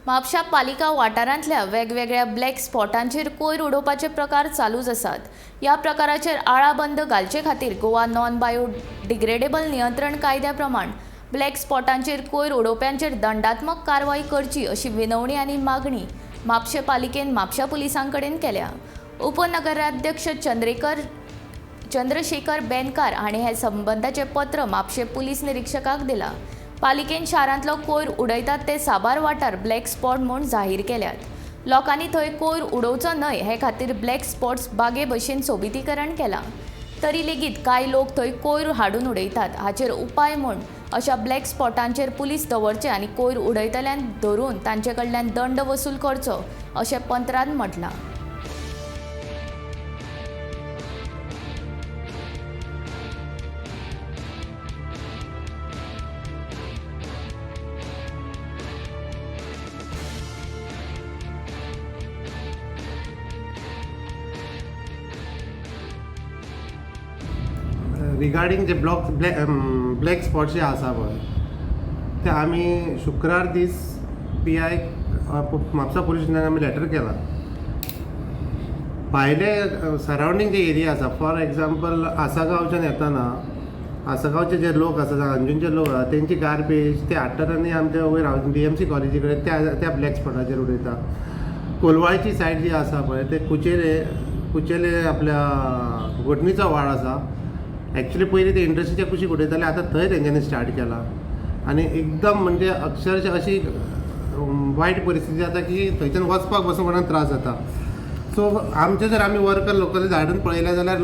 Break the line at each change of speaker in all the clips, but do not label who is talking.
म्हापशा पालिका वाठारांतल्या वेगवेगळ्या ब्लॅक स्पॉटांचेर कोयर उडोवपाचे प्रकार चालूच आसात. ह्या प्रकाराचेर आळाबंद घालचे खातीर गोवा नॉन बायोडिग्रेडेबल नियंत्रण कायद्या प्रमाण ब्लॅक स्पॉटांचेर कोयर उडोवप्यांचेर दंडात्मक कारवाई करची अशी विनवणी आनी मागणी म्हापशे पालिकेन म्हापशा पुलिसां कडेन केल्या. उपनगराध्यक्ष चंद्रशेखर बेनकार हांणी हे संबंधाचें पत्र म्हापशे पुलीस निरीक्षकाक दिलां. पालिकेन शारांतलो कोयर उडयतात ते साबार वाठार ब्लॅक स्पॉट म्हूण जाहीर केल्यात. लोकांनी थंय कोयर उडोवचो न्हय हे खातीर ब्लॅक स्पॉट्स बागे भशेन सोबितीकरण केलां. तरी लेगीत कांय लोक थंय कोयर हाडून उडयतात. हाचेर उपाय म्हूण अशा ब्लॅक स्पॉटांचेर पुलीस दवरचे आनी कोयर उडयतल्यांक धरून तांचे कडल्यान दंड वसूल करचो अशें पंत्रान म्हटलां.
रिगार्डिंग जे ब्लॅक स्पॉट्स जे आसा पळय ते आमी शुक्रार दीस PI म्हापसा पुलीस स्टेशनान आमी लेटर केला. भायले सरावंडींग जे एरिया आसा, फॉर एग्जाम्पल आसागांवच्यान येताना आसागांवचे जे लोक आसा, अंजुनचे लोक आसा, तेंची गार्बेज ते हाडटात आनी आमच्या वयर DMC कॉलेजी कडेन त्या ब्लॅक स्पॉटाचेर उडयता. कोलवाळची सायड जी आसा पळय ते कुचेले आपल्या घोटणीचो वाड आसा. एक्चुअली पयलीं ते इंडस्ट्रीच्या कुशीक उडयताले, आतां थंय तेंच्यांनी स्टार्ट केला. आनी एकदम म्हणजे अक्षरशः अशी वायट परिस्थिती जाता की थंयच्यान वचपाक पासून कोणाक त्रास जाता. सो आमचे जर आमी वर्कर लोकली धाडून पळयले जाल्यार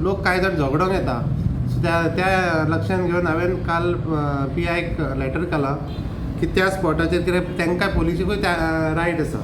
लोक कांय जाण झगडोंक येता. सो त्या लक्षांत घेवन हांवें काल PIक लेटर केला की त्या स्पॉटाचेर कित्याक तांकां पोलिसीकूय रायट आसा.